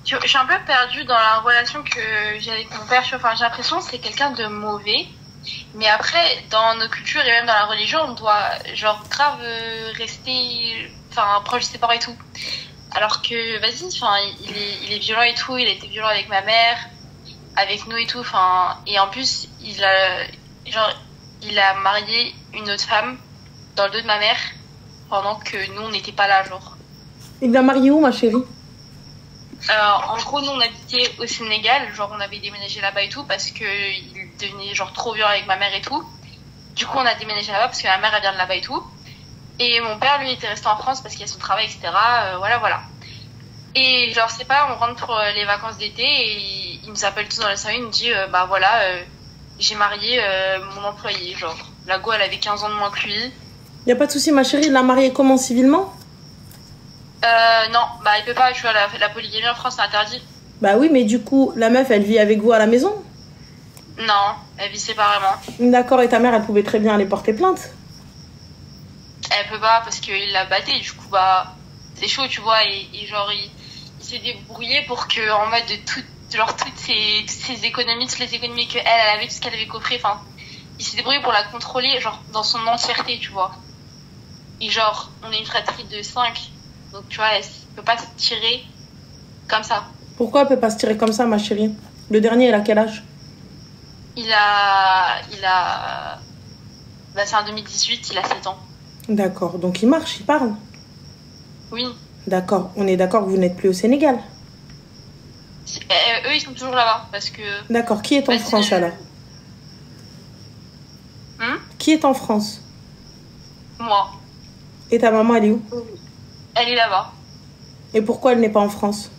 Je suis un peu perdue dans la relation que j'ai avec mon père. Enfin, j'ai l'impression que c'est quelqu'un de mauvais. Mais après, dans nos cultures et même dans la religion, on doit, genre, grave rester, enfin, proche de ses parents et tout. Alors que, vas-y, enfin, il est violent et tout. Il a été violent avec ma mère, avec nous et tout. Enfin, et en plus, genre, il a marié une autre femme dans le dos de ma mère pendant que nous, on n'était pas là, genre. Il l'a marié où, ma chérie? En gros, nous, on habitait au Sénégal. Genre, on avait déménagé là-bas et tout parce que il devenait, genre, trop violent avec ma mère et tout. Du coup, on a déménagé là-bas parce que ma mère, elle vient de là-bas et tout. Et mon père, lui, était resté en France parce qu'il a son travail, etc. Voilà, voilà. Et genre, c'est pas, on rentre pour les vacances d'été et il nous appelle tous dans la soirée, il nous dit, bah voilà, j'ai marié mon employé, genre. La go, elle avait 15 ans de moins que lui. Y a pas de souci, ma chérie, il l'a marié comment, civilement? Non, bah il peut pas, tu vois, la polygamie en France, c'est interdit. Bah oui, mais du coup, la meuf, elle vit avec vous à la maison? Non, elle vit séparément. D'accord, et ta mère, elle pouvait très bien aller porter plainte? Elle peut pas parce qu'il l'a batté, du coup, bah, c'est chaud, tu vois, et genre, il s'est débrouillé pour que, en mode de toutes ses économies, toutes les économies elle avait, tout ce qu'elle avait coffré, enfin, il s'est débrouillé pour la contrôler, genre, dans son entièreté, tu vois. Et genre, on est une fratrie de 5, donc tu vois, elle peut pas se tirer comme ça. Pourquoi elle peut pas se tirer comme ça, ma chérie? Le dernier, il a quel âge? Bah, c'est en 2018, il a 7 ans. D'accord, donc il marche, il parle. Oui. D'accord, on est d'accord que vous n'êtes plus au Sénégal. Eux, ils sont toujours là-bas, parce que... D'accord, qui est en France, alors? Qui est en France? Moi. Et ta maman, elle est où? Elle est là-bas. Et pourquoi elle n'est pas en France?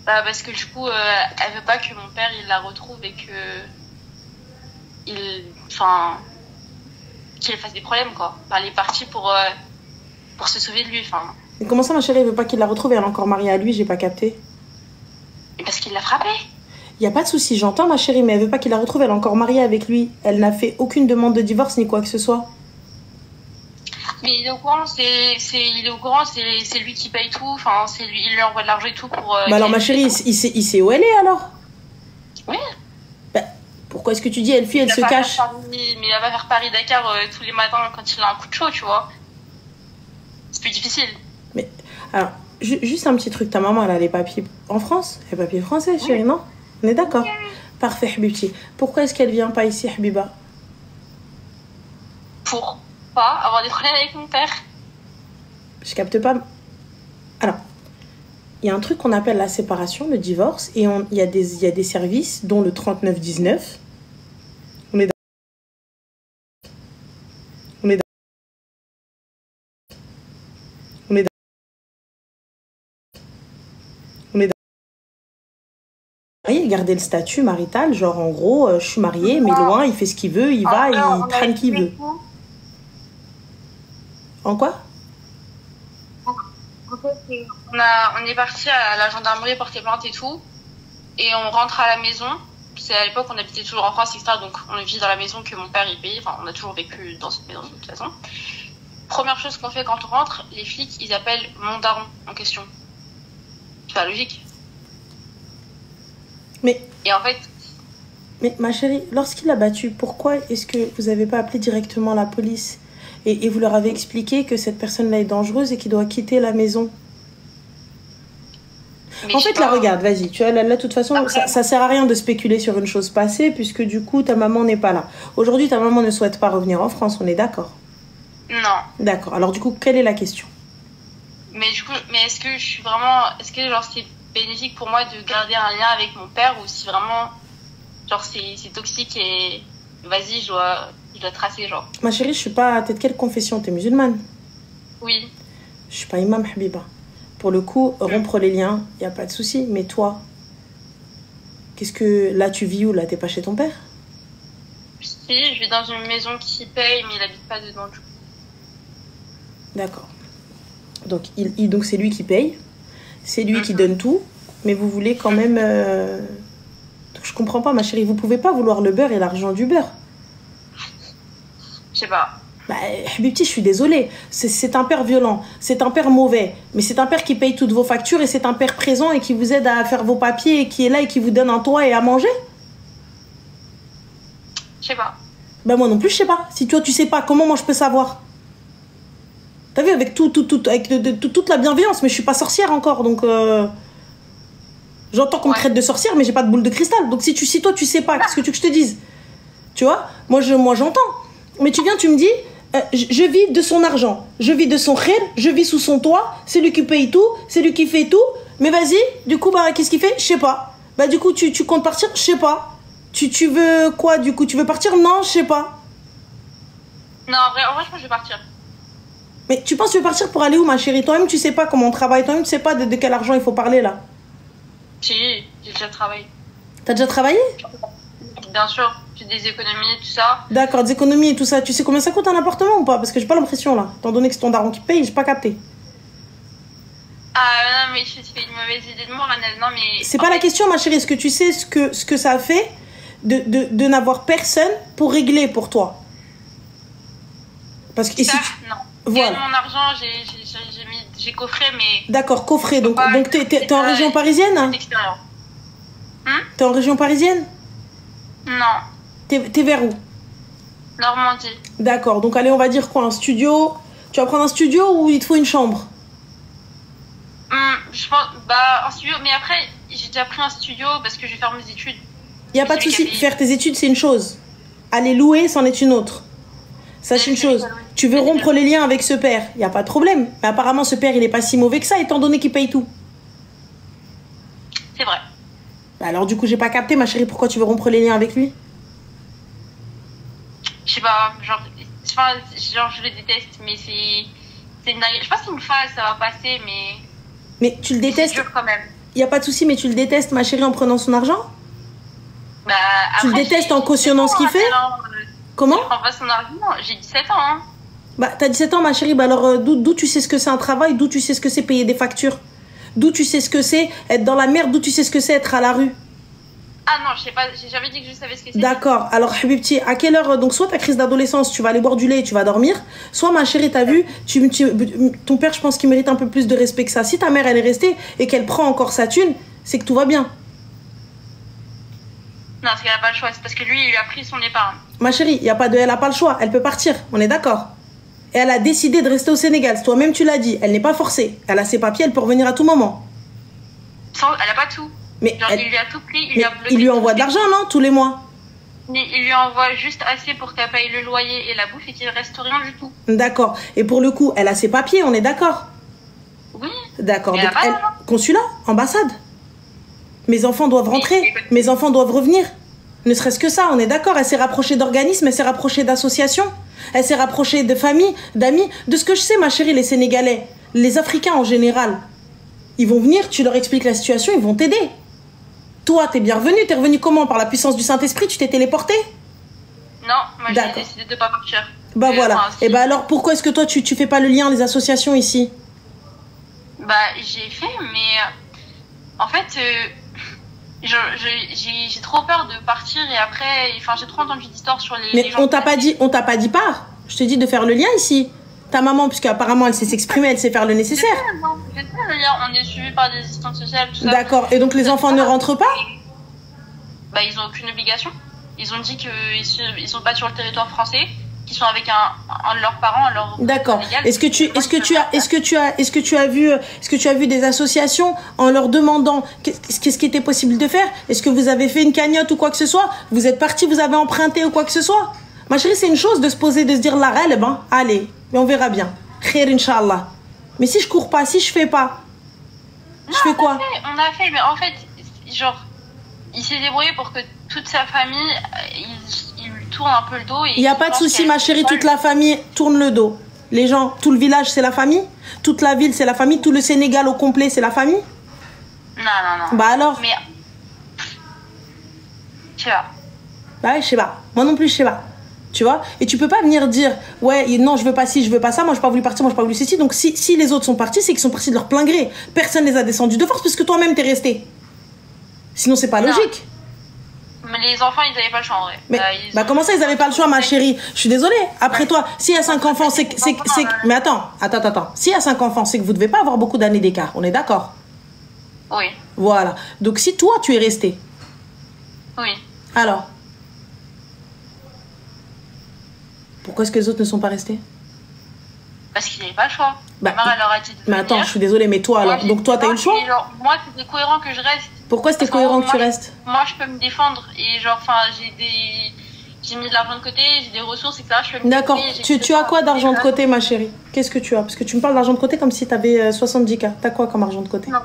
Bah, parce que du coup, elle veut pas que mon père, il la retrouve et que... Enfin... qu'il fasse des problèmes, quoi. Enfin, elle est partie pour se sauver de lui, enfin... Et comment ça, ma chérie, elle veut pas qu'il la retrouve? Elle est encore mariée à lui, j'ai pas capté. Parce qu'il l'a frappée. Y a pas de souci, j'entends, ma chérie, mais elle veut pas qu'il la retrouve, elle est encore mariée avec lui. Elle n'a fait aucune demande de divorce ni quoi que ce soit. Mais il est au courant, il est au courant, c'est lui qui paye tout, enfin, c'est lui, il lui envoie de l'argent et tout pour... bah alors, ma chérie, il sait où elle est, alors? Oui. Bah, pourquoi est-ce que tu dis, elle fuit, elle se cache? Mais il va pas faire Paris-Dakar tous les matins quand il a un coup de chaud, tu vois. C'est plus difficile. Mais, alors, juste un petit truc, ta maman, elle a les papiers en France? Les papiers français, chérie, non? On est d'accord? Parfait, Habibti. Pourquoi est-ce qu'elle vient pas ici, Habiba? Pour pas avoir des problèmes avec mon père. Je capte pas. Alors, il y a un truc qu'on appelle la séparation, le divorce, et il y a des services, dont le 3919. On est garder le statut marital, genre en gros, je suis mariée, mais loin, il fait ce qu'il veut, il va, il traîne qui veut. En quoi? On est parti à la gendarmerie porter plainte et tout, et on rentre à la maison. C'est à l'époque on habitait toujours en France, etc. Donc on vit dans la maison que mon père y paye. Enfin, on a toujours vécu dans cette maison de toute façon. Première chose qu'on fait quand on rentre, les flics ils appellent mon daron en question. C'est pas logique. Et en fait... Mais ma chérie, lorsqu'il l'a battu, pourquoi est-ce que vous n'avez pas appelé directement la police et vous leur avez expliqué que cette personne-là est dangereuse et qu'il doit quitter la maison? Mais en fait, là, regarde, vas-y. Tu vois, là, de toute façon, ça sert à rien de spéculer sur une chose passée puisque du coup, ta maman n'est pas là. Aujourd'hui, ta maman ne souhaite pas revenir en France, on est d'accord? Non. D'accord. Alors du coup, quelle est la question? Mais du coup, est-ce que je suis vraiment... Est-ce que genre c'est bénéfique pour moi de garder un lien avec mon père ou si vraiment genre c'est toxique et vas-y je dois tracer genre. Ma chérie, je suis pas... T'es de quelle confession? T'es musulmane? Oui. Je suis pas imam, Habiba. Pour le coup, rompre les liens, y a pas de souci. Mais toi, qu'est-ce que... Là, tu vis où? Là, t'es pas chez ton père? Si, je vis dans une maison qui paye, mais il habite pas dedans du coup. D'accord. Donc, donc c'est lui qui paye. C'est lui qui donne tout. Mais vous voulez quand même... Je comprends pas, ma chérie. Vous pouvez pas vouloir le beurre et l'argent du beurre. Je sais pas. Bah, Habibti, je suis désolée. C'est un père violent, c'est un père mauvais, mais c'est un père qui paye toutes vos factures et c'est un père présent et qui vous aide à faire vos papiers et qui est là et qui vous donne un toit et à manger. Je sais pas. Bah, moi non plus, je sais pas. Si toi, tu sais pas, comment moi je peux savoir? T'as vu, avec toute la bienveillance, mais je suis pas sorcière encore, donc... J'entends qu'on me traite de sorcière, mais j'ai pas de boule de cristal. Donc si toi, tu sais pas, qu'est-ce que tu veux que je te dise? Tu vois? Moi, j'entends. Mais tu viens, tu me dis... je vis de son argent, je vis de son khir, je vis sous son toit, c'est lui qui paye tout, c'est lui qui fait tout. Mais vas-y, du coup, bah, qu'est-ce qu'il fait? Je sais pas. Bah, du coup, tu comptes partir? Je sais pas. Tu veux quoi, du coup? Tu veux partir? Non, je sais pas. Non, en vrai, je pense que je vais partir. Mais tu penses que tu veux partir pour aller où, ma chérie? Toi-même, tu sais pas comment on travaille. Toi-même, tu sais pas de quel argent il faut parler, là. Si, j'ai déjà travaillé. T'as déjà travaillé? Bien sûr, j'ai des économies, tout ça. D'accord, des économies et tout ça. Tu sais combien ça coûte un appartement ou pas? Parce que j'ai pas l'impression, là. Étant donné que c'est ton daron qui paye, j'ai pas capté. Ah non, mais je fais une mauvaise idée de moi, Ranel. Non, mais... C'est pas la question, ma chérie. Est-ce que tu sais ce que ça fait de n'avoir personne pour régler pour toi? Parce que Ça, si non. Voilà. Mon argent, j'ai coffré, mais... D'accord, coffret. Donc t'es en région c'est parisienne? extérieur. T'es en région parisienne? Non, T'es vers où? Normandie. D'accord, donc allez, on va dire quoi? Un studio? Tu vas prendre un studio ou il te faut une chambre? Je pense, bah, un studio, mais après, j'ai déjà pris un studio parce que je vais faire mes études. Il n'y a pas de souci. Faire tes études, c'est une chose. Aller louer, c'en est une autre. Sache une chose. Tu veux rompre les liens avec ce père, il n'y a pas de problème. Mais apparemment, ce père, il n'est pas si mauvais que ça, étant donné qu'il paye tout. C'est vrai. Bah alors, du coup, j'ai pas capté, ma chérie, pourquoi tu veux rompre les liens avec lui? Je sais pas, genre, je le déteste, mais c'est une dinguerie. Je pense que c'est une phase, ça va passer, mais... Mais tu le détestes? C'est dur quand même. Il n'y a pas de souci, mais tu le détestes, ma chérie, en prenant son argent? Bah, tu le détestes en cautionnant ce qu'il fait? Comment? Je prends pas son argument, j'ai 17 ans, hein. Bah, t'as 17 ans, ma chérie, bah alors d'où tu sais ce que c'est un travail? D'où tu sais ce que c'est payer des factures? D'où tu sais ce que c'est être dans la merde? D'où tu sais ce que c'est être à la rue? Ah non, je sais pas, j'ai jamais dit que je savais ce que c'est. D'accord, alors Habibti, à quelle heure? Donc soit ta crise d'adolescence, tu vas aller boire du lait et tu vas dormir, soit ma chérie, t'as vu, ton père, je pense qu'il mérite un peu plus de respect que ça. Si ta mère, elle est restée et qu'elle prend encore sa thune, c'est que tout va bien. Non, parce qu'elle n'a pas le choix, c'est parce que lui, il lui a pris son épargne. Ma chérie, elle a pas le choix, elle peut partir, on est d'accord. Et elle a décidé de rester au Sénégal, toi-même tu l'as dit, elle n'est pas forcée. Elle a ses papiers, elle peut revenir à tout moment. Elle a pas tout. Mais genre, il lui a tout pris, il lui envoie de l'argent, non, tous les mois? Mais il lui envoie juste assez pour qu'elle paye le loyer et la bouffe et qu'il ne reste rien du tout. D'accord. Et pour le coup, elle a ses papiers, on est d'accord? Oui. D'accord. Donc, consulat, ambassade. Mes enfants doivent rentrer, mes enfants doivent revenir. Ne serait-ce que ça, on est d'accord. Elle s'est rapprochée d'organismes, elle s'est rapprochée d'associations, elle s'est rapprochée de familles, d'amis. De ce que je sais, ma chérie, les Sénégalais, les Africains en général, ils vont venir, tu leur expliques la situation, ils vont t'aider. Toi, t'es bien revenu. T'es revenu comment? Par la puissance du Saint-Esprit? Tu t'es téléporté? Non, moi j'ai décidé de pas partir. Bah voilà. Et bah alors, pourquoi est-ce que toi, tu fais pas le lien, les associations ici? Bah j'ai fait, mais en fait, j'ai trop peur de partir et après, enfin j'ai trop entendu d'histoires sur les... Mais on t'a pas dit part. Je te dis de faire le lien ici. Ta maman, puisque apparemment elle sait s'exprimer, elle sait faire le nécessaire. On est suivi par des assistantes sociales, tout ça. D'accord. Et donc les enfants ne rentrent pas? Bah ils ont aucune obligation. Ils ont dit qu'ils sont pas sur le territoire français, qu'ils sont avec un de leurs parents. D'accord. Est-ce que tu as vu des associations en leur demandant qu'est-ce qui était possible de faire? Est-ce que vous avez fait une cagnotte ou quoi que ce soit? Vous êtes parti, vous avez emprunté ou quoi que ce soit? Ma chérie, c'est une chose de se poser, de se dire la règle, ben allez, mais on verra bien. Khair, Inch'Allah. Mais si je cours pas, si je fais pas, je fais quoi? On a fait, mais en fait, genre, il s'est débrouillé pour que toute sa famille, il lui tourne un peu le dos. Il n'y a pas de souci, ma chérie, toute la famille tourne le dos. Les gens, tout le village, c'est la famille. Toute la ville, c'est la famille. Tout le Sénégal au complet, c'est la famille. Non. Bah alors? Mais, je sais pas. Bah ouais, je sais pas. Moi non plus, je sais pas. Tu vois? Et tu peux pas venir dire, ouais, non, je veux pas ci, je veux pas ça, moi, j'ai pas voulu partir, moi, j'ai pas voulu ceci. Donc, si les autres sont partis, c'est qu'ils sont partis de leur plein gré. Personne les a descendus de force, puisque toi-même, t'es resté. Sinon, c'est pas logique. Mais les enfants, ils n'avaient pas le choix en vrai. Mais comment ça, ils n'avaient pas le choix, ma chérie? Je suis désolée. Après toi, s'il y a 5 enfants, c'est... Mais attends. S'il y a 5 enfants, c'est que vous ne devez pas avoir beaucoup d'années d'écart. On est d'accord? Oui. Voilà. Donc si toi, tu es resté. Oui. Alors? Pourquoi est-ce que les autres ne sont pas restés? Parce qu'ils n'avaient pas le choix. Ma mère, elle leur a dit de venir. Mais attends, je suis désolée, mais toi alors? Donc toi, t'as eu le choix? Moi, c'était cohérent que je reste. Pourquoi c'était cohérent que tu restes? Moi, je peux me défendre et genre, enfin, j'ai mis de l'argent de côté, j'ai des ressources, etc. Je peux me D'accord. Tu as quoi d'argent de côté, ma chérie? Qu'est-ce que tu as? Parce que tu me parles d'argent de côté comme si tu avais 70K. T'as quoi comme argent de côté? Non,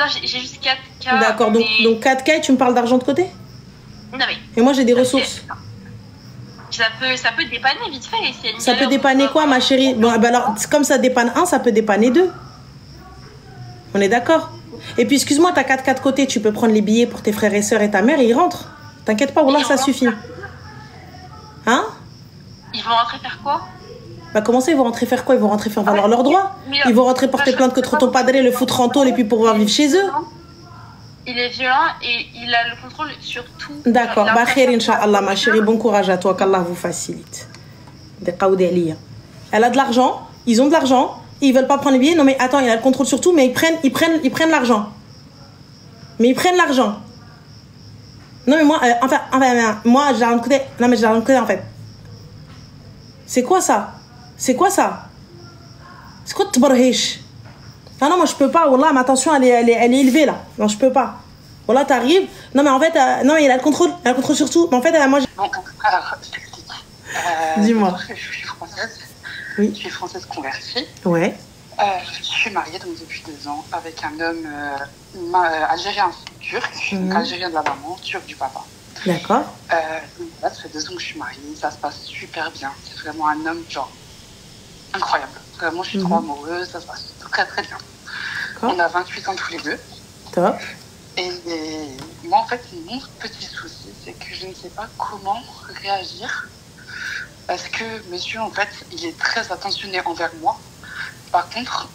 j'ai juste 4K. D'accord, donc 4K et tu me parles d'argent de côté? Non, mais. Et moi, j'ai des ressources. Ça peut dépanner vite fait. Ça peut dépanner quoi, ma chérie? Bon, ben alors, comme ça dépanne un, ça peut dépanner deux. On est d'accord? Et puis, excuse-moi, t'as 4K de côté, tu peux prendre les billets pour tes frères et sœurs et ta mère et ils rentrent. T'inquiète pas, là, ça suffit. Hein? Ils vont rentrer faire quoi? Bah, comment ça, ils vont rentrer faire quoi? Ils vont rentrer faire valoir leurs droits. Ils vont rentrer porter plainte contre ton padré, le foutre en tôle et puis pouvoir vivre chez eux. Il est violent et il a le contrôle sur tout. D'accord. Bah, khair, Inch'Allah, ma chérie. Bon courage à toi. Qu'Allah vous facilite. Elle a de l'argent. Ils ont de l'argent. Ils veulent pas prendre les billets. Non, mais attends, il a le contrôle sur tout. Mais ils prennent l'argent. Mais ils prennent l'argent. Non, mais moi, moi, j'ai rien de côté. Non, mais j'ai rien de côté, en fait. C'est quoi ça? C'est quoi ça? C'est quoi Tbarhish? Ah non, moi je peux pas. Wallah, ma tension elle est élevée là. Non, je peux pas. Wallah, t'arrives. Non, mais en fait, non, il a le contrôle. Il a le contrôle sur tout. Mais en fait, moi. Bon, alors, je t'explique. Dis-moi. Je suis française. Oui. Je suis française convertie. Ouais. Je suis mariée donc depuis 2 ans avec un homme algérien turc, algérien de la maman, turc du papa. D'accord. Là, ça fait 2 ans que je suis mariée. Ça se passe super bien. C'est vraiment un homme, genre, incroyable. Vraiment, je suis trop amoureuse. Ça se passe très très bien. On a 28 ans tous les deux. Top. Et moi, en fait, mon petit souci, c'est que je ne sais pas comment réagir. Parce que monsieur, en fait, il est très attentionné envers moi. Par contre,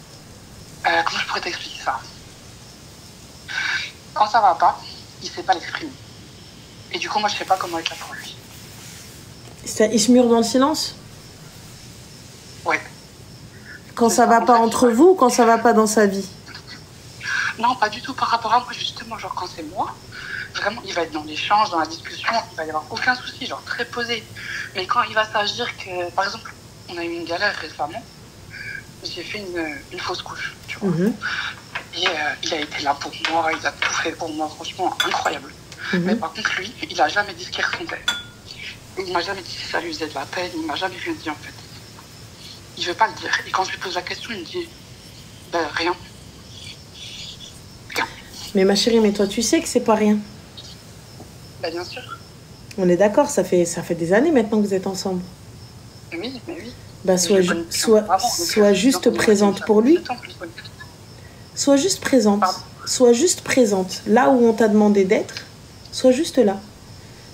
comment je pourrais t'expliquer ça? Quand ça va pas, il ne sait pas l'exprimer. Et du coup, moi, je ne sais pas comment être là pour lui. Il se mure dans le silence? Ouais. Quand ça va pas entre vous ou quand ça va pas dans sa vie? Non, pas du tout par rapport à moi, justement, genre quand c'est moi, vraiment, il va être dans l'échange, dans la discussion, il va y avoir aucun souci, genre très posé. Mais quand il va s'agir que, par exemple, on a eu une galère récemment, j'ai fait une fausse couche, tu vois. Et il a été là pour moi, il a tout fait pour moi, franchement, incroyable. Mais par contre, lui, il a jamais dit ce qu'il ressentait. Il m'a jamais dit si ça lui faisait de la peine, il m'a jamais rien dit en fait. Il veut pas le dire. Et quand je lui pose la question, il me dit rien. Rien. Mais ma chérie, mais toi, tu sais que c'est pas rien. Bien sûr. On est d'accord, ça fait des années maintenant que vous êtes ensemble. Oui, mais oui. Bah, sois juste présente pour lui. Sois juste présente. Sois juste présente. Là où on t'a demandé d'être, sois juste là.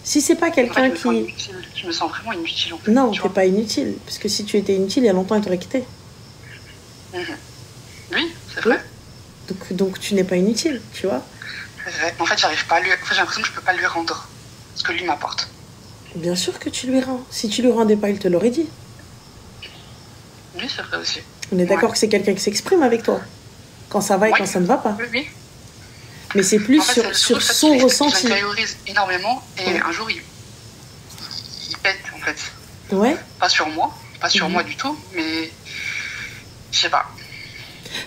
Si c'est pas quelqu'un qui... Je me sens vraiment inutile en fait. Non, t'es pas inutile. Parce que si tu étais inutile, il y a longtemps, il t'aurait quitté. Oui, c'est vrai. Donc tu n'es pas inutile, tu vois. En fait, j'arrive pas à lui... j'ai l'impression que je peux pas lui rendre ce que lui m'apporte. Bien sûr que tu lui rends. Si tu lui rendais pas, il te l'aurait dit. Oui, c'est vrai aussi. On est d'accord que c'est quelqu'un qui s'exprime avec toi. Quand ça va et quand ça ne va pas. Oui. Mais c'est plus sur son ressenti. Il intériorise énormément et un jour, il pète en fait. Ouais. Pas sur moi du tout, mais je sais pas.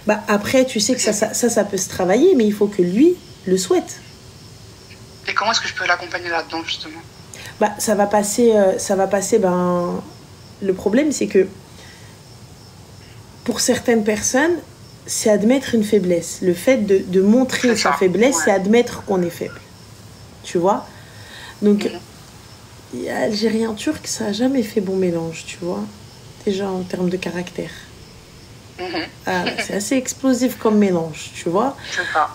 Bah après, tu sais que ça peut se travailler, mais il faut que lui le souhaite. Et comment est-ce que je peux l'accompagner là-dedans justement? Bah ça va passer. Le problème, c'est que pour certaines personnes, c'est admettre une faiblesse. Le fait de montrer sa faiblesse, c'est admettre qu'on est faible. Tu vois? Donc, algérien turc, ça n'a jamais fait bon mélange, tu vois? Déjà en termes de caractère. C'est assez explosif comme mélange, tu vois?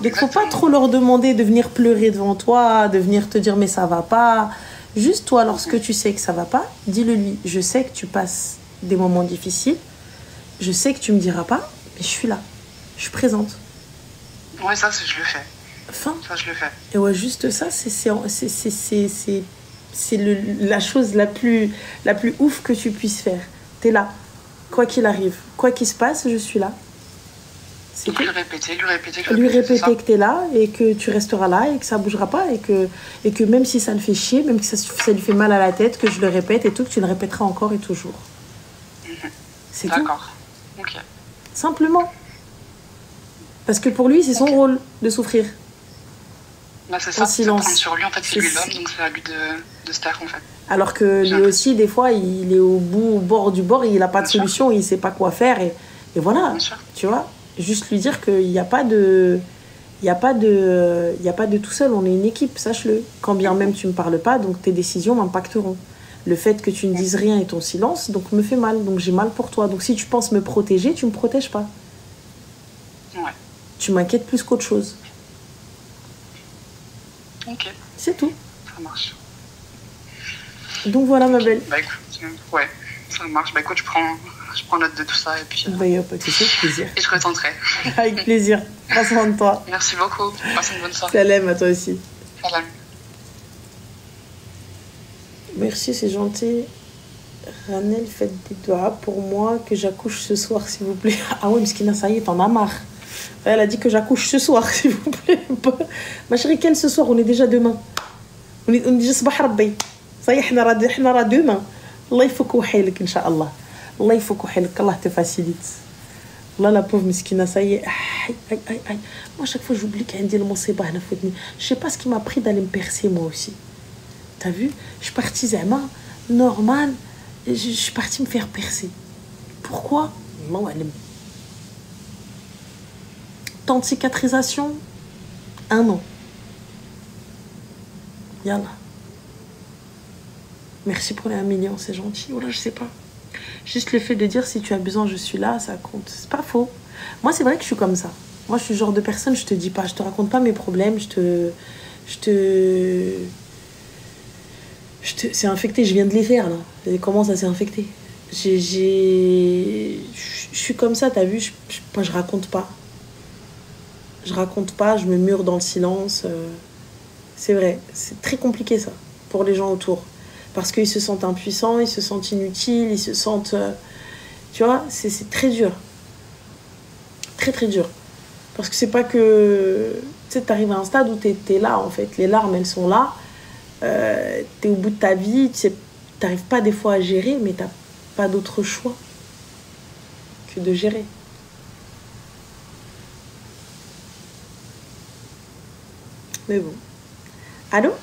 Donc, faut pas trop leur demander de venir pleurer devant toi, de venir te dire mais ça va pas. Juste toi, lorsque tu sais que ça va pas, dis-le lui. Je sais que tu passes des moments difficiles. Je sais que tu me diras pas, mais je suis là. Je suis présente. Ouais, ça, je le fais. Fin. Ça, je le fais. Et ouais, juste ça, c'est la chose la plus ouf que tu puisses faire. T'es là. Quoi qu'il arrive, quoi qu'il se passe, je suis là. C'est lui répéter que t'es là et que tu resteras là et que ça bougera pas et que même si ça le fait chier, même si ça lui fait mal à la tête, que je le répète et tout, que tu le répéteras encore et toujours. C'est tout. D'accord. Ok. Simplement. Parce que pour lui, c'est son rôle de souffrir. Là, c'est ça, c'est prendre sur lui, en fait, c'est lui l'homme, donc c'est à lui de se taire, en fait. Alors que lui aussi, des fois, il est au bord du bord, il n'a pas de solution, il ne sait pas quoi faire, et voilà, tu vois. Juste lui dire qu'il n'y a pas de... Il n'y a pas de tout seul, on est une équipe, sache-le. Quand bien même tu ne me parles pas, donc tes décisions m'impacteront. Le fait que tu ne dises rien et ton silence, donc me fait mal, donc j'ai mal pour toi. Donc si tu penses me protéger, tu ne me protèges pas. Ouais. Tu m'inquiètes plus qu'autre chose. Ok. C'est tout. Ça marche. Donc voilà, ma belle. Bah écoute, ouais, ça marche. Bah écoute, je prends note de tout ça et puis... Bah y'a pas de souci, avec plaisir. Et je retenterai. Avec plaisir. Prends soin de toi. Merci beaucoup. Passe une bonne soirée. Salam à toi aussi. Salam. Merci, c'est gentil. Ranel, faites des doigts pour moi que j'accouche ce soir, s'il vous plaît. Ah oui, Mskina, ça y est, t'en as marre. Elle a dit que j'accouche ce soir, s'il vous plaît. Ma chérie, quel ce soir? On est déjà demain. On est déjà sabah rabbi. Ça y est, احنا راه demain. Allah يفك وحيلك إن شاء الله. Allah يفك وحيلك. Allah te facilite. Là, la pauvre Mskina, ça y est. Aïe, aïe, aïe. Moi, à chaque fois, j'oublie qu'il y a un diamant, c'est pas. Je sais pas ce qui m'a pris d'aller me percer, moi aussi. T'as vu? Je suis partie Zama, normal. Je suis partie me faire percer. Pourquoi? Temps de cicatrisation, 1 an. Yallah. Merci pour les 1 million, c'est gentil. Voilà, je sais pas. Juste le fait de dire si tu as besoin, je suis là, ça compte. C'est pas faux. Moi, c'est vrai que je suis comme ça. Moi, je suis le genre de personne, je te dis pas, je te raconte pas mes problèmes, c'est infecté, je viens de les faire, là. Comment ça s'est infecté? Je suis comme ça, t'as vu, moi, je raconte pas. Je raconte pas, je me mure dans le silence. C'est vrai, c'est très compliqué, ça, pour les gens autour. Parce qu'ils se sentent impuissants, ils se sentent inutiles, ils se sentent... tu vois, c'est très dur. Très, très dur. Parce que c'est pas que... Tu sais, t'arrives à un stade où t'es là, en fait. Les larmes, elles sont là. T'es au bout de ta vie, tu sais, t'arrives pas des fois à gérer, mais t'as pas d'autre choix que de gérer. Mais bon. Allô?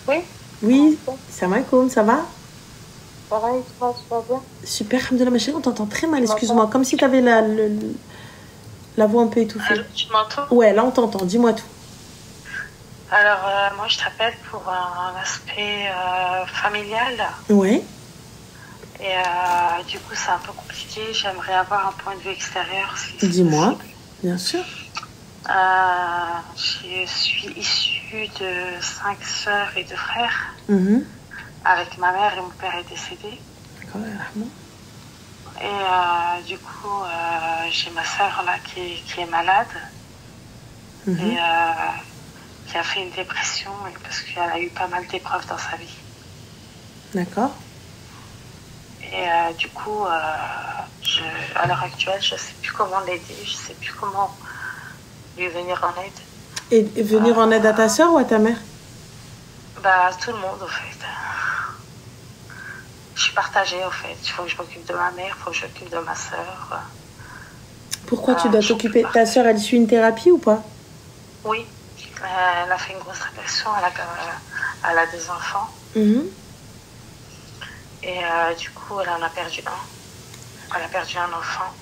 Oui. Oui, salam alaikum, ça va? Pareil, tu vas bien? Super, alhamdoulilah, ma chérie, on t'entend très mal, excuse-moi, comme si t'avais la voix un peu étouffée. Allô, tu m'entends? Ouais, là on t'entend, dis-moi tout. Alors, moi, je t'appelle pour un aspect familial. Ouais. Et du coup, c'est un peu compliqué. J'aimerais avoir un point de vue extérieur. Si dis-moi, bien sûr. Je suis issue de 5 sœurs et 2 frères. Avec ma mère et mon père est décédé. D'accord, et du coup, j'ai ma sœur là qui est malade. Et... qui a fait une dépression parce qu'elle a eu pas mal d'épreuves dans sa vie. D'accord. Et du coup, à l'heure actuelle, je ne sais plus comment l'aider, je ne sais plus comment lui venir en aide. Et venir en aide à ta sœur ou à ta mère? Bah, tout le monde, au fait. Je suis partagée, au fait. Il faut que je m'occupe de ma mère, il faut que je m'occupe de ma sœur. Pourquoi tu dois t'occuper? Ta sœur, elle suit une thérapie ou pas? Oui. Elle a fait une grosse dépression, elle a des enfants. Et du coup, elle en a perdu un. Elle a perdu un enfant.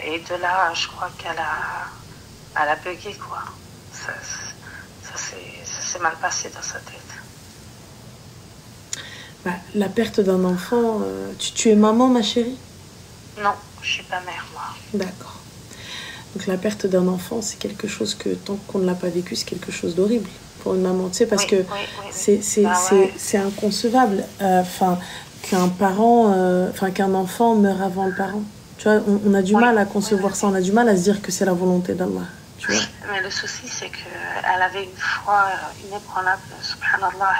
Et de là, je crois qu'elle a bugué, quoi. Ça s'est mal passé dans sa tête. Bah, la perte d'un enfant... tu es maman, ma chérie? Non, je suis pas mère, moi. D'accord. Donc la perte d'un enfant, c'est quelque chose que, tant qu'on ne l'a pas vécu, c'est quelque chose d'horrible pour une maman, tu sais, parce que c'est inconcevable qu'un enfant meure avant le parent. Tu vois, on a du mal à concevoir ça, on a du mal à se dire que c'est la volonté d'Allah. Tu vois. Mais le souci, c'est qu'elle avait une foi inébranlable, subhanallah,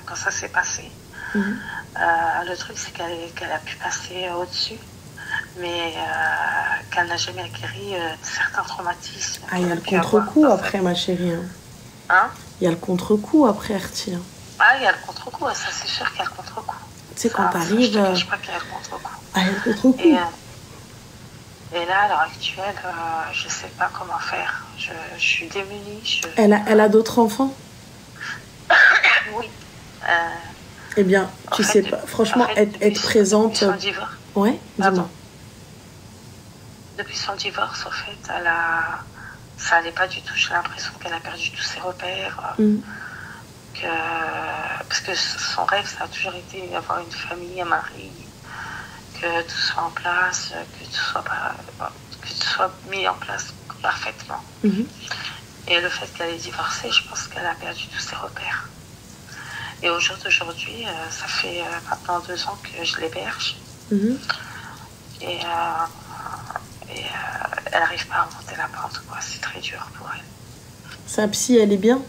quand ça s'est passé. Le truc, c'est qu'elle a pu passer au-dessus, mais qu'elle n'a jamais guéri certains traumatismes. Ah, il y a le contre-coup après, ma chérie. Hein? Il y a le contre-coup après, Arti. Ah, il y a le contre-coup, ça c'est sûr qu'il y a le contre-coup. Tu sais, quand t'arrives... Je ne pas qu'il y a le contre-coup. Ah, il y a le contre-coup. Et là, à l'heure actuelle, je ne sais pas comment faire. Je suis démunie. Elle a d'autres enfants? Oui. Eh bien, tu sais pas. Franchement, être présente... Depuis son divorce. Ouais, dis-moi. Depuis son divorce, en fait, ça n'allait pas du tout. J'ai l'impression qu'elle a perdu tous ses repères. Parce que son rêve, ça a toujours été d'avoir une famille, un mari, que tout soit en place, que tout soit mis en place parfaitement. Et le fait qu'elle ait divorcé, je pense qu'elle a perdu tous ses repères. Et au jour d'aujourd'hui, ça fait maintenant 2 ans que je l'héberge. Et elle n'arrive pas à remonter la pente, quoi. C'est très dur pour elle. Sa psy, elle est bien?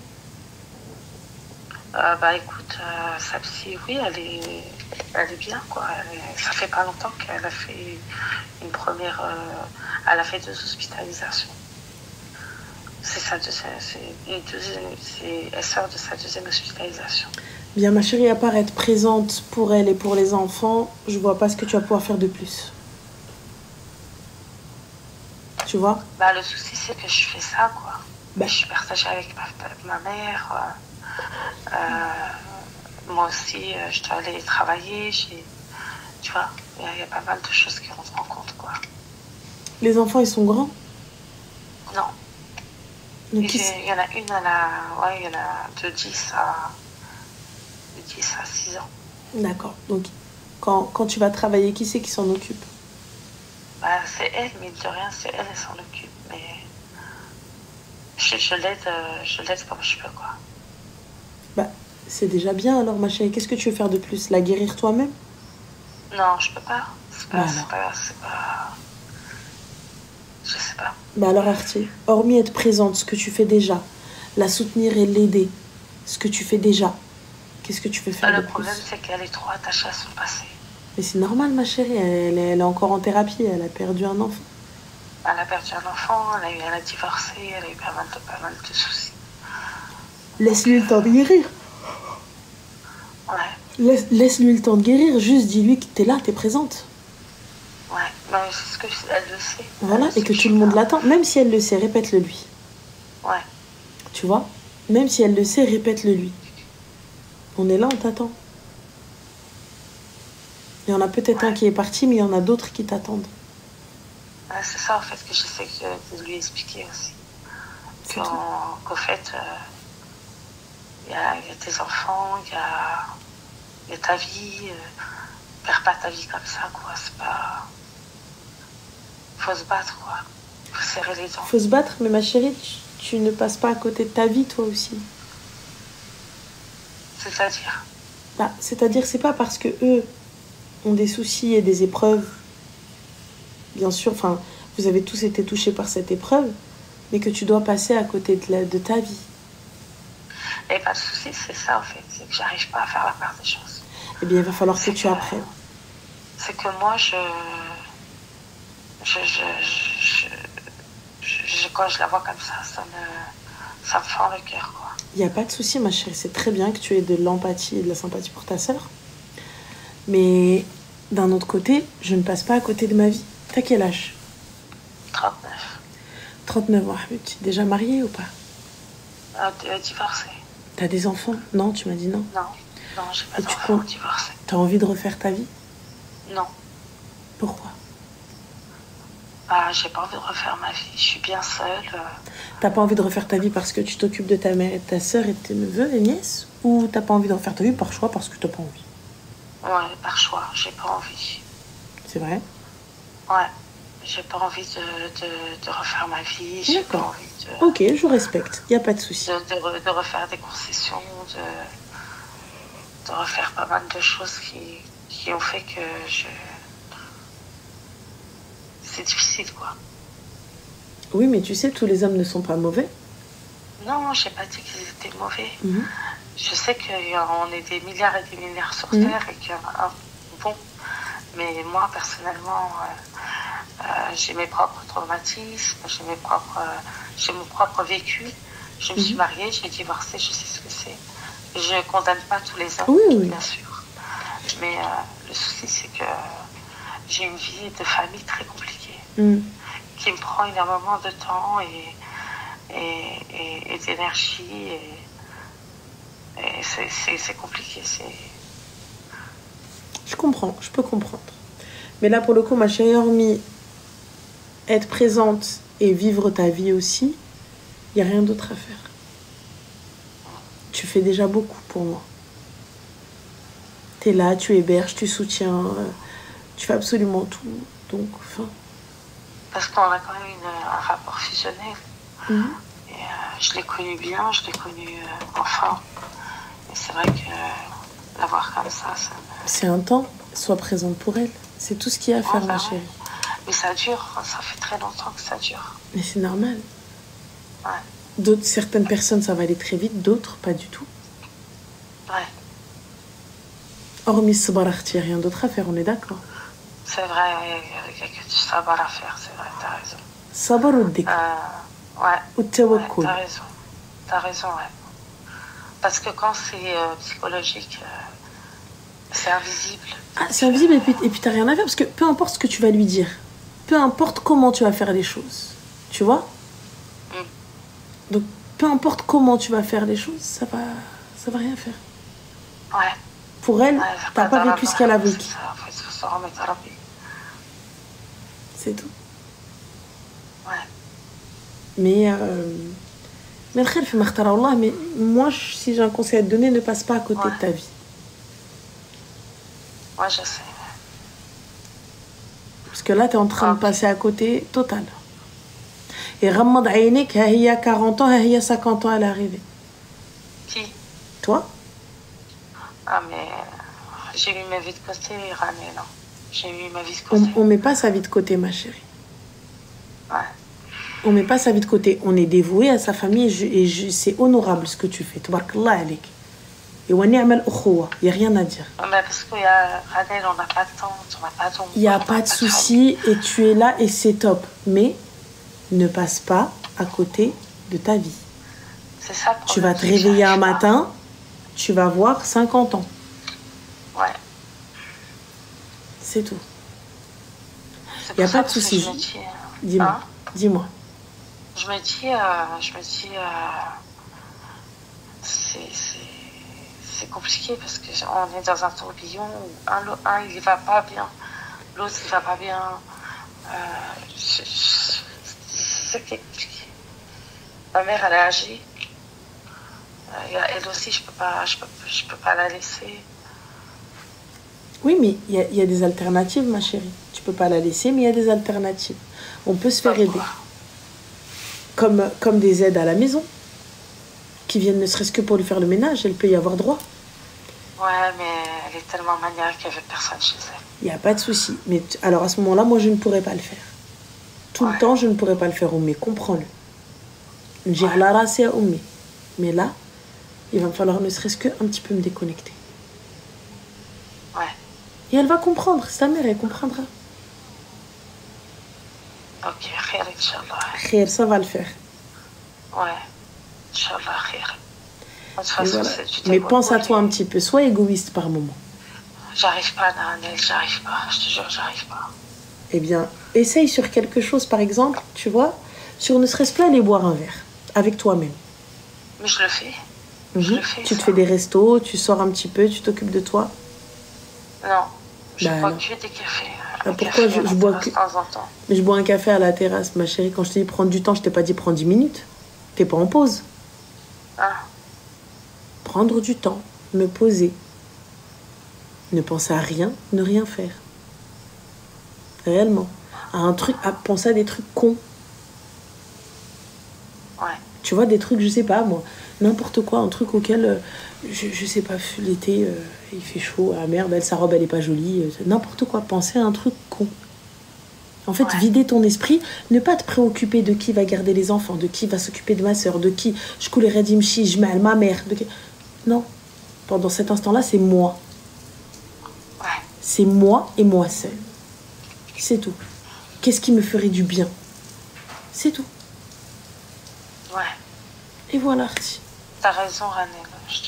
Écoute, sa psy, oui, elle est bien, quoi. Ça fait pas longtemps qu'elle a fait une première... elle a fait 2 hospitalisations. Elle sort de sa 2e hospitalisation. Bien, ma chérie, à part être présente pour elle et pour les enfants, je vois pas ce que tu vas pouvoir faire de plus. Tu vois? Le souci, c'est que je fais ça, quoi. Je suis partagée avec ma mère. Moi aussi, je dois aller travailler. Tu vois, il y a pas mal de choses qui rentrent en compte, quoi. Les enfants, ils sont grands? Non. Donc, il y en a une, il y en a de 10 à 6 ans. D'accord. Donc, quand tu vas travailler, qui c'est qui s'en occupe? C'est elle, mais de rien, c'est elle s'en occupe. Mais je l'aide comme je peux, quoi. C'est déjà bien, alors, ma chérie. Qu'est-ce que tu veux faire de plus? La guérir toi-même? Non, je peux pas. C'est pas... Je sais pas. Alors, Arti, hormis être présente, ce que tu fais déjà, la soutenir et l'aider, ce que tu fais déjà, qu'est-ce que tu veux faire de plus? Le problème, c'est qu'elle est trop attachée à son passé. Mais c'est normal, ma chérie. Elle est encore en thérapie. Elle a perdu un enfant. Elle a perdu un enfant. Elle a divorcé. Elle a eu pas mal de soucis. Laisse-lui le temps de guérir. Ouais. Laisse-lui le temps de guérir. Juste dis-lui que t'es là, t'es présente. Ouais, c'est ce qu'elle le sait. Voilà, et que tout le monde l'attend. Même si elle le sait, répète-le lui. Ouais. Tu vois? Même si elle le sait, répète-le lui. On est là, on t'attend. Il y en a peut-être un qui est parti, mais il y en a d'autres qui t'attendent. C'est ça, en fait, que j'essaie de lui expliquer aussi. Qu'au fait, il y a tes enfants, il y a ta vie. Perds pas ta vie comme ça, quoi. C'est pas... Faut se battre, quoi. Faut serrer les dents. Faut se battre, mais ma chérie, tu ne passes pas à côté de ta vie, toi aussi. C'est-à-dire? C'est-à-dire, c'est pas parce que eux ont des soucis et des épreuves. Bien sûr, vous avez tous été touchés par cette épreuve, mais que tu dois passer à côté de ta vie. Et pas de souci, c'est ça, en fait. C'est que j'arrive pas à faire la part des choses. Eh bien, il va falloir que tu apprennes. C'est que moi, quand je la vois comme ça me fend le cœur, quoi. Il n'y a pas de souci, ma chérie. C'est très bien que tu aies de l'empathie et de la sympathie pour ta sœur. Mais d'un autre côté, je ne passe pas à côté de ma vie. T'as quel âge? 39. 39 ans. Tu es déjà mariée ou pas? Divorcée. T'as des enfants? Non, tu m'as dit non. Non, j'ai pas d'enfants, divorcée. T'as envie de refaire ta vie? Non. Pourquoi? J'ai pas envie de refaire ma vie. Je suis bien seule. T'as pas envie de refaire ta vie parce que tu t'occupes de ta mère et de ta sœur et de tes neveux et nièces? Ou t'as pas envie de refaire ta vie par choix parce que t'as pas envie? Ouais, par choix. J'ai pas envie. C'est vrai? Ouais. J'ai pas envie de refaire ma vie. J'ai pas envie de... Ok, je respecte. Y a pas de souci. De refaire des concessions, de refaire pas mal de choses qui ont fait que c'est difficile, quoi. Oui, mais tu sais, tous les hommes ne sont pas mauvais. Non, j'ai pas dit qu'ils étaient mauvais. Mhm. Je sais qu'on est des milliards et des milliards sur Terre et qu'il y en a un bon. Mais moi, personnellement, j'ai mes propres traumatismes, j'ai mon propre vécu. Je me suis mariée, j'ai divorcé, je sais ce que c'est. Je ne condamne pas tous les hommes, bien sûr. Mais le souci, c'est que j'ai une vie de famille très compliquée, qui me prend énormément de temps et d'énergie. Et c'est compliqué. Je comprends, je peux comprendre. Mais là, pour le coup, ma chérie, hormis être présente et vivre ta vie aussi, il n'y a rien d'autre à faire. Tu fais déjà beaucoup pour moi. Tu es là, tu héberges, tu soutiens, tu fais absolument tout. Donc, enfin... Parce qu'on a quand même un rapport fusionnel. Et je l'ai connu bien, je l'ai connu enfant. Et c'est vrai que l'avoir comme ça me... C'est un temps, sois présente pour elle. C'est tout ce qu'il y a à faire, ma chérie. Mais ça dure, ça fait très longtemps que ça dure. Mais c'est normal. Ouais. Certaines personnes, ça va aller très vite, d'autres, pas du tout. Ouais. Hormis ce barachti, il n'y a rien d'autre à faire, on est d'accord. C'est vrai, il y a que du sabar à faire, c'est vrai, t'as raison. Sabar ou dik. Ouais. Ou tawakkul. Ouais, t'as raison, ouais. Parce que quand c'est psychologique, c'est invisible. Ah, c'est invisible et puis t'as rien à faire parce que peu importe ce que tu vas lui dire, peu importe comment tu vas faire les choses, tu vois. Donc peu importe comment tu vas faire les choses, ça va rien faire. Ouais. Pour elle, t'as pas vécu ce qu'elle a vécu. C'est ça, en fait, il faut s'en remettre à la vie. C'est tout. Ouais. Mais mais moi, si j'ai un conseil à te donner, ne passe pas à côté de ta vie. Ouais, je sais. Parce que là, tu es en train de passer à côté total. Et Ramad Aïnek, il y a 40 ans, il y a 50 ans, elle est arrivée. Qui? Toi? Ah, mais j'ai mis ma vie de côté, Rané, non. J'ai mis ma vie de côté. On met pas sa vie de côté, ma chérie. Ouais. On met pas sa vie de côté. On est dévoué à sa famille et c'est honorable ce que tu fais. Tabarakallah alik. Et on ni'mal ukhuwa. Il n'y a rien à dire. Mais parce qu'il y a Ranel, on n'a pas de temps, on n'a pas de temps. Il n'y a pas de souci et tu es là et c'est top. Mais ne passe pas à côté de ta vie. C'est ça. Tu vas te réveiller un matin, tu vas voir 50 ans. Ouais. C'est tout. Il n'y a pas de souci. Dis-moi. Hein? Dis-moi. Je me dis, c'est compliqué parce qu'on est dans un tourbillon où un il va pas bien, l'autre il va pas bien. C'est compliqué. Ma mère elle est âgée. Elle aussi je peux pas la laisser. Oui, mais il y a des alternatives, ma chérie. Tu peux pas la laisser, mais il y a des alternatives. On peut se faire aider. Comme des aides à la maison, qui viennent ne serait-ce que pour lui faire le ménage, elle peut y avoir droit. Ouais, mais elle est tellement maniaque qu'il n'y avait personne chez elle. Il n'y a pas de souci. Mais alors à ce moment-là, moi, je ne pourrais pas le faire. Tout le temps, je ne pourrais pas le faire, Oumé. Comprends-le. J'ai la race à Oumé. Mais là, il va me falloir ne serait-ce qu'un petit peu me déconnecter. Ouais. Et elle va comprendre. Sa mère, elle comprendra. Ok, khair, Inch'Allah. Khair, ça va le faire. Ouais, Inch'Allah, khair. De toute façon, voilà. Mais pense à toi un petit peu. Sois égoïste par moment. J'arrive pas, Nanel, j'arrive pas. Je te jure, j'arrive pas. Eh bien, essaye sur quelque chose, par exemple, tu vois, sur ne serait-ce pas aller boire un verre, avec toi-même. Mais je le fais. Je le fais, tu te fais des restos, tu sors un petit peu, tu t'occupes de toi. Non, je bois que des cafés. Pourquoi je bois que... De temps en temps. Mais je bois un café à la terrasse, ma chérie. Quand je te dis prendre du temps, je t'ai pas dit prendre 10 minutes. T'es pas en pause. Ah. Prendre du temps, me poser. Ne penser à rien, ne rien faire. Réellement. À penser à des trucs cons. Ouais. Tu vois, des trucs, je sais pas, moi. N'importe quoi, un truc auquel, je sais pas, l'été, il fait chaud, ah merde, sa robe, elle est pas jolie. N'importe quoi, penser à un truc con. En fait, vider ton esprit, ne pas te préoccuper de qui va garder les enfants, de qui va s'occuper de ma soeur, de qui je coule redimchi, je mets ma mère. Non. Pendant cet instant-là, c'est moi. Ouais. C'est moi et moi seule. C'est tout. Qu'est-ce qui me ferait du bien? C'est tout. Ouais. Et voilà, Arti. T'as raison, Ranel.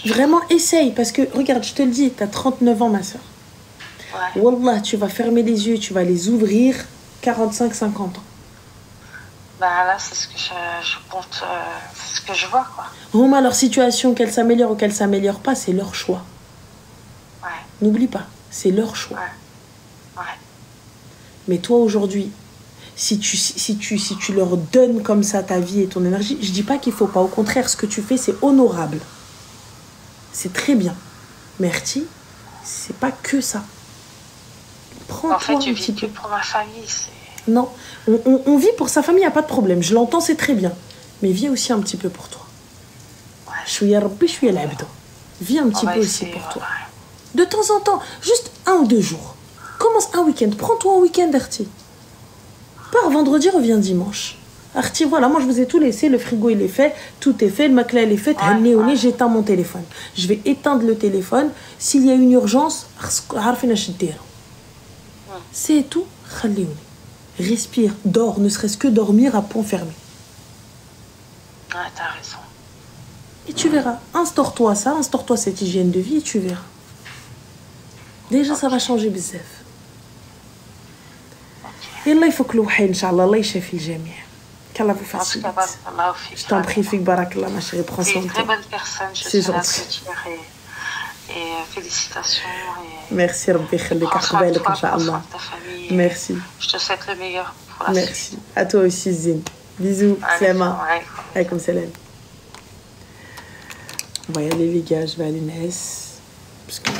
Vraiment, essaye. Parce que, regarde, je te le dis, t'as 39 ans, ma soeur. Ouais. Wallah, tu vas fermer les yeux, tu vas les ouvrir 45-50 ans. Bah là, c'est ce que je compte, c'est ce que je vois, quoi. Roma, leur situation, qu'elle s'améliore ou qu'elle s'améliore pas, c'est leur choix. Ouais. N'oublie pas, c'est leur choix. Ouais. Ouais. Mais toi, aujourd'hui, si tu leur donnes comme ça ta vie et ton énergie, je dis pas qu'il faut pas. Au contraire, ce que tu fais, c'est honorable. C'est très bien. Merci, c'est pas que ça. Prends-toi en fait, tu un vis petit que peu. pour ma famille, c'est... Non, on vit pour sa famille, il n'y a pas de problème. Je l'entends, c'est très bien. Mais vis aussi un petit peu pour toi. Ouais. Je suis Rabbi, je suis l'abdo. Vis un petit peu aussi pour toi. De temps en temps, juste 1 ou 2 jours. Commence un week-end. Prends-toi un week-end, Arti. Pars vendredi, reviens dimanche. Arti, voilà, moi je vous ai tout laissé. Le frigo, il est fait. Tout est fait. Le macla, il est fait. J'éteins mon téléphone. Je vais éteindre le téléphone. S'il y a une urgence, c'est tout. Respire, dors, ne serait-ce que dormir à pont fermé. Ouais, t'as raison. Et tu verras. Instaure-toi ça, instaure-toi cette hygiène de vie et tu verras. Déjà, ça va changer bzaf. Et là, il faut que l'ouhé, Inch'Allah, Allah ychafi al-jami'. Qu'Allah vous facilite. Je t'en prie, fik barakallah, ma chérie, prends soin de toi. Tu es une très bonne personne, je c'est suis gentil. Et félicitations. Et merci, Rabbi Khallik, akhbalek, Inch'Allah. Merci. Je te souhaite le meilleur pour la merci. suite. À toi aussi, Zin. Bisous, Slema. Alaykoum salam. On va y aller, les gars, je vais aller naître. Parce que